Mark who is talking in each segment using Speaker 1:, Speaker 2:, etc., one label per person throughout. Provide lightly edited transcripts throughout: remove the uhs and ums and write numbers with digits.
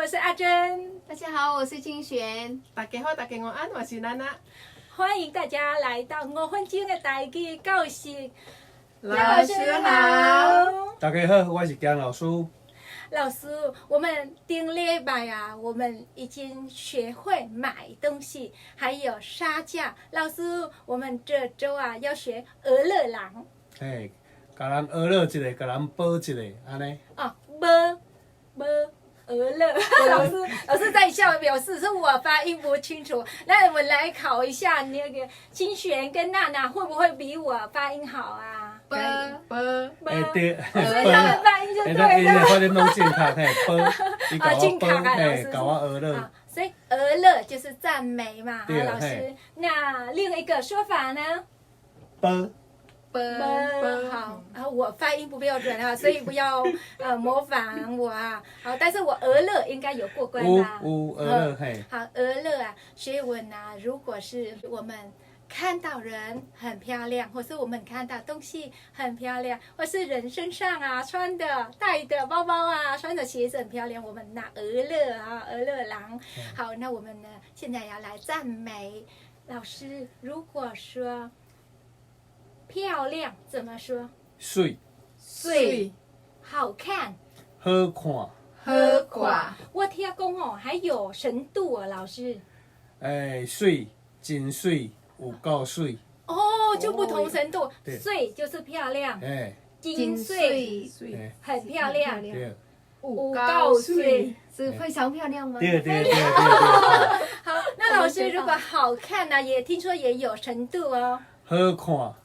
Speaker 1: 我是阿珍。
Speaker 2: 大家好，我是金璇。
Speaker 3: 大家好，大家安，我是娜娜。
Speaker 1: 欢迎大家来到5分钟的台语教室。
Speaker 3: 老师好。
Speaker 4: 大家好，我是姜老师。
Speaker 1: 老师，我们顶礼拜啊，我们已经学会买东西，还有杀价。老师，我们这周啊要学鹅乐郎。
Speaker 4: 嘿，甲人娱乐一下，甲人补一下，安尼。
Speaker 1: 哦，鹅乐。老师在笑，表示是我发音不清楚。那我们来考一下那个金璇跟娜娜会不会比我发音好啊？
Speaker 3: 啵，
Speaker 4: 会对，
Speaker 1: 所以他们发音就对
Speaker 4: 因为
Speaker 1: 了。
Speaker 4: 发音拢正确，嘿，补，伊甲我补，嘿，甲我娱乐。
Speaker 1: 所以鹅乐就是赞美嘛，
Speaker 4: 对
Speaker 1: 老师。那另一个说法呢？
Speaker 4: 补。
Speaker 1: 好，然后我发音不标准啊，所以不要模仿我啊。好，但是我鹅乐应该有过关吧？
Speaker 4: 有鹅乐嘿。
Speaker 1: 好，鹅乐啊，学文啊，如果是我们看到人很漂亮，或是我们看到东西很漂亮，或是人身上啊穿的、带的包包啊、穿的鞋子很漂亮，我们拿鹅乐啊，鹅乐郎。好，那我们呢现在要来赞美老师。如果说漂亮怎么说？
Speaker 4: 水，
Speaker 1: 好看，
Speaker 4: 好看，
Speaker 3: 好看。
Speaker 1: 我听讲哦，还有深度哦，老师。
Speaker 4: 水，真水，有够水。
Speaker 1: 哦，就不同程度，
Speaker 4: 对
Speaker 1: 水就是漂亮，
Speaker 4: 哎，
Speaker 1: 金水很漂亮，
Speaker 4: 对，
Speaker 1: 有够水。
Speaker 2: 是非常漂亮吗？
Speaker 4: 对。
Speaker 1: 好，那老师如果好看呢，也听说也有程度哦。
Speaker 4: 好看，
Speaker 1: 好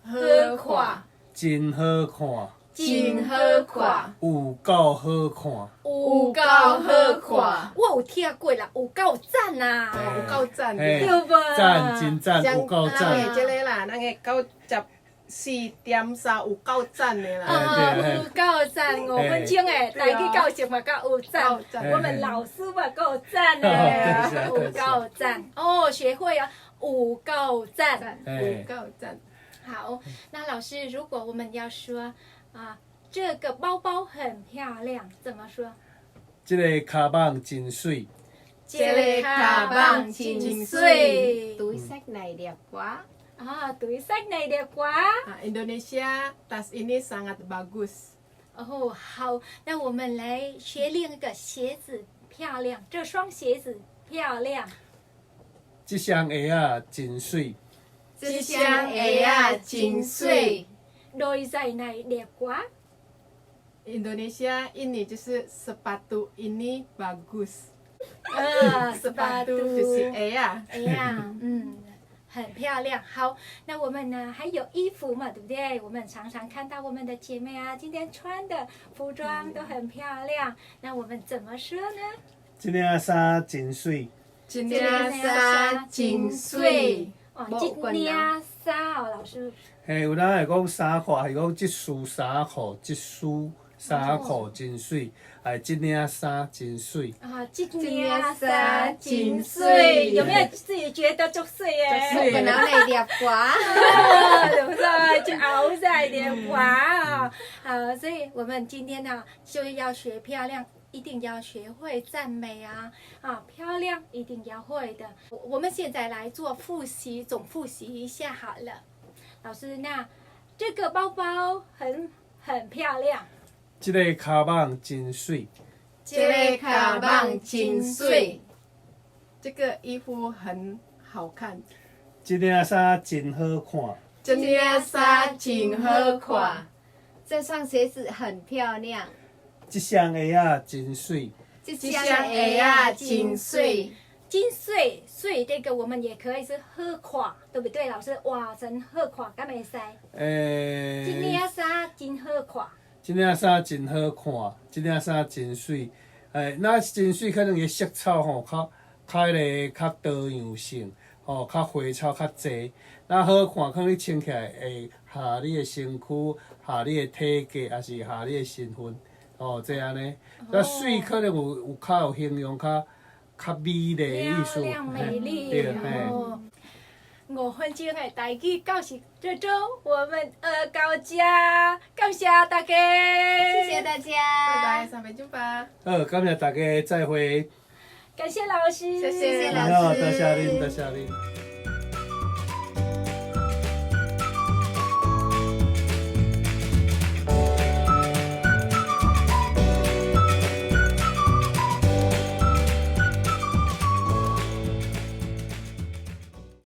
Speaker 1: 看，
Speaker 4: 真好看，
Speaker 3: 真好看，
Speaker 4: 有够好看。
Speaker 3: 有够好看。
Speaker 1: 我有听过啦，有够赞啦，
Speaker 3: 有够赞的。
Speaker 4: 嘿
Speaker 1: 对吧？
Speaker 4: 赞，真赞，有够
Speaker 3: 咱
Speaker 4: 赞。
Speaker 3: 的这个啦，咱的94.3有够赞的啦。
Speaker 1: 有够赞，5分钟诶，台语教室嘛够有赞，
Speaker 3: 够赞
Speaker 1: 我们老师嘛够赞
Speaker 4: 对
Speaker 1: 诶，有
Speaker 4: 对
Speaker 1: 够赞哦，学会啊，有够赞。
Speaker 3: 有够赞。
Speaker 1: 好，那老师，如果我们要说啊，这个包包很漂亮，怎么说？
Speaker 4: 这个卡棒真水，
Speaker 1: 这
Speaker 3: 个卡棒真
Speaker 1: 水
Speaker 2: 对色来粒瓜。
Speaker 1: 啊，对色那的瓜。
Speaker 3: Indonesia tas ini sangat bagus。
Speaker 1: 哦，好，那我们来学另一个鞋子漂亮，这双鞋子漂亮。
Speaker 4: 这双鞋啊真水，
Speaker 3: 这双鞋啊真水。
Speaker 1: 对色那的瓜。
Speaker 3: Indonesia ini 就是 sepatu ini bagus。sepatu 就是鞋啊。
Speaker 1: 哎呀，很漂亮。好，那我们呢还有衣服嘛，对不对？我们常常看到我们的姐妹啊，今天穿的服装都很漂亮。那我们怎么说呢？
Speaker 4: 这件衫真水，
Speaker 3: 这件衫真水。
Speaker 1: 哦，这件衫哦，老师。
Speaker 4: 嘿，有人会讲衫裤，是讲这束衫裤，这束衫裤真水，这件衫真水。
Speaker 1: 啊，这件衫真水，有没有自己觉得足水耶？
Speaker 2: 本来来粒瓜。
Speaker 1: 对不对？就熬在点哇哦。好，所以我们今天呢，就要学漂亮。一定要学会赞美啊！漂亮一定要会的。我们现在来做复习，总复习一下好了。老师，那这个包包很漂亮。
Speaker 4: 这个卡棒真水。
Speaker 3: 这个卡棒真水。这个衣服很好看。
Speaker 4: 这件衫真好看。
Speaker 3: 这件衫真好看。
Speaker 2: 这双鞋子很漂亮。
Speaker 4: 这双鞋啊真水，
Speaker 2: 这
Speaker 3: 双鞋啊真水，
Speaker 1: 真水水这个我们也可以是好看，对不对？老师，哇，真好看，敢袂使？这件衫真好看。
Speaker 4: 这件衫真好看，这件衫真水。那真水可能个色彩吼，较较多样性，吼，较花草较济。那好看，可能你穿起来会下你的身躯，下你的体格，还是下你的身份。哦，这样呢，那水可能有较有形容较美丽的意思，
Speaker 1: 漂亮美丽
Speaker 4: 对，
Speaker 1: 哦。5分钟的台语教室，这周我们到这，感谢大家，
Speaker 2: 谢谢大家，
Speaker 3: 拜拜，3分钟吧。
Speaker 4: 好，感谢大家，再会。
Speaker 1: 感谢老师，
Speaker 2: 谢谢老师
Speaker 4: 然后多谢您，多谢您。